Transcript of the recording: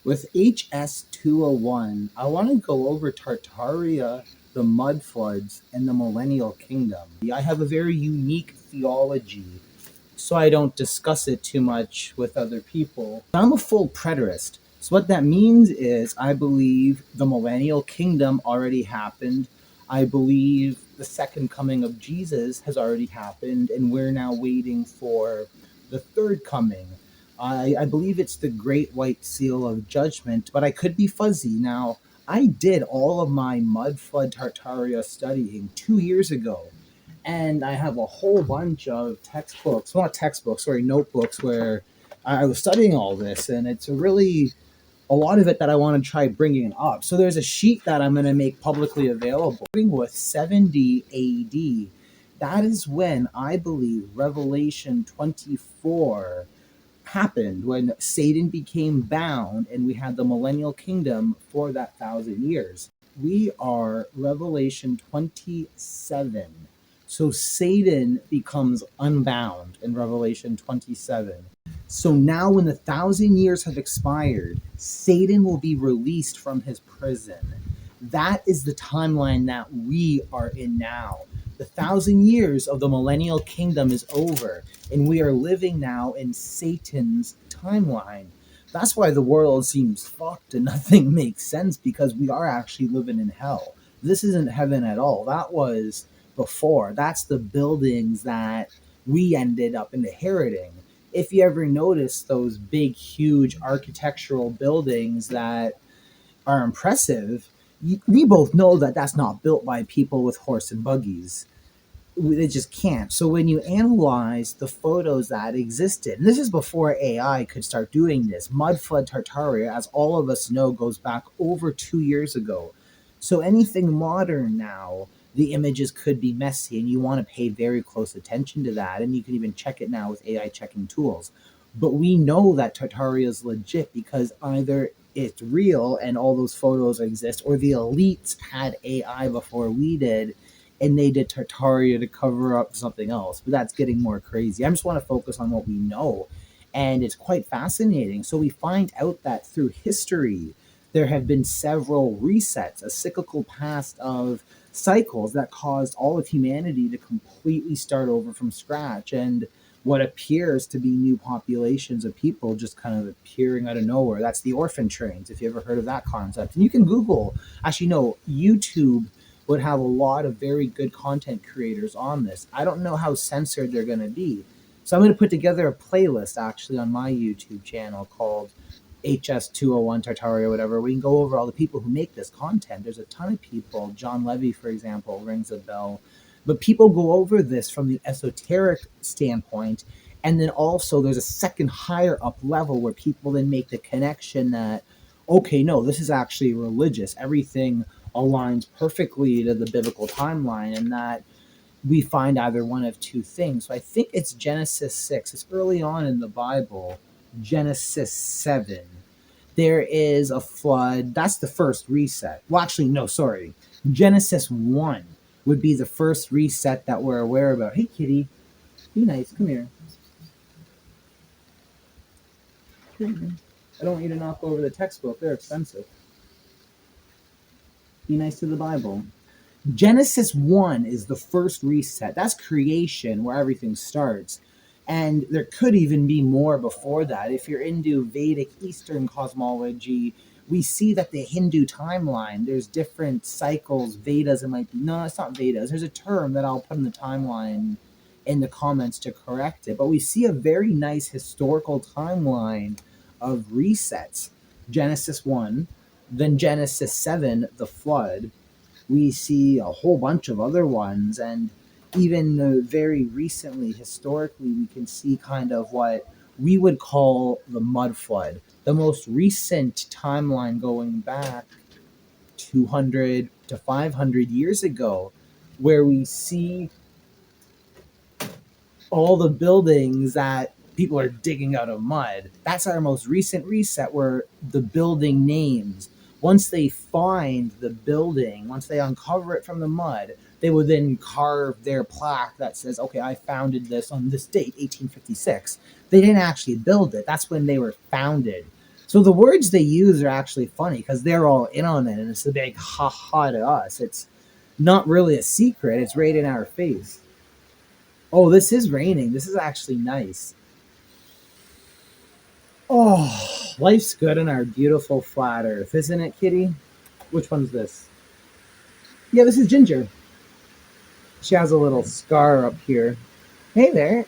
With HS201, I want to go over Tartaria, the MudFloods, and the Millennial Kingdom. I have a very unique theology, so I don't discuss it too much with other people. I'm a full preterist. So what that means is I believe the Millennial Kingdom already happened. I believe the second coming of Jesus has already happened, and we're now waiting for the third coming. I believe it's the Great White Seal of Judgment, but I could be fuzzy. Now, I did all of my Mud Flood Tartaria studying 2 years ago, and I have a whole bunch of textbooks, well, not textbooks, sorry, notebooks where I was studying all this, and it's a lot of it that I want to try bringing up. So there's a sheet that I'm going to make publicly available. With 70 AD, that is when I believe Revelation 24 happened, when Satan became bound and we had the millennial kingdom for that 1,000 years. We are Revelation 27. So Satan becomes unbound in Revelation 27. So now, when the 1,000 years have expired, Satan will be released from his prison. That is the timeline that we are in now. The 1,000 years of the millennial kingdom is over, and we are living now in Satan's timeline. That's why the world seems fucked and nothing makes sense, because we are actually living in hell. This isn't heaven at all. That was before. That's the buildings that we ended up inheriting. If you ever notice those big, huge architectural buildings that are impressive, we both know that that's not built by people with horse and buggies. They just can't. So when you analyze the photos that existed, and this is before AI could start doing this, Mudflood Tartaria, as all of us know, goes back over 2 years ago. So anything modern now, the images could be messy, and you want to pay very close attention to that. And you can even check it now with AI checking tools. But we know that Tartaria is legit because either it's real and all those photos exist, or the elites had AI before we did, and they did Tartaria to cover up something else. But that's getting more crazy. I just want to focus on what we know. And it's quite fascinating. So we find out that through history, there have been several resets, a cyclical past of cycles that caused all of humanity to completely start over from scratch. And what appears to be new populations of people just kind of appearing out of nowhere. That's the orphan trains, if you ever heard of that concept. And you can Google, actually, no, YouTube would have a lot of very good content creators on this. I don't know how censored they're going to be. So I'm going to put together a playlist actually on my YouTube channel called HS201 Tartaria, whatever. We can go over all the people who make this content. There's a ton of people. John Levy, for example, rings a bell. But people go over this from the esoteric standpoint. And then also there's a second higher up level where people then make the connection that, okay, no, this is actually religious. Everything aligns perfectly to the biblical timeline, and that we find either one of two things. So I think it's Genesis 6. It's early on in the Bible. Genesis 7. There is a flood. That's the first reset. Well, actually, no, sorry. Genesis 1 would be the first reset that we're aware about. Hey, kitty. Be nice. Come here. I don't want you to knock over the textbook. They're expensive. Be nice to the Bible. Genesis 1 is the first reset. That's creation, where everything starts. And there could even be more before that. If you're into Vedic Eastern cosmology, we see that the Hindu timeline, there's different cycles. Vedas, it might be. No, it's not Vedas. There's a term that I'll put in the timeline in the comments to correct it. But we see a very nice historical timeline of resets. Genesis 1, then Genesis 7, the flood. We see a whole bunch of other ones, and even very recently, historically, we can see kind of what we would call the mud flood. The most recent timeline going back 200 to 500 years ago, where we see all the buildings that people are digging out of mud. That's our most recent reset, where the building names, once they find the building, once they uncover it from the mud, they would then carve their plaque that says, okay, I founded this on this date, 1856. They didn't actually build it. That's when they were founded. So the words they use are actually funny because they're all in on it, and it's a big ha ha to us. It's not really a secret. It's right in our face. Oh, this is raining. This is actually nice. Oh, life's good in our beautiful flat earth, isn't it, kitty? Which one's this? Yeah, this is Ginger. She has a little scar up here. Hey there.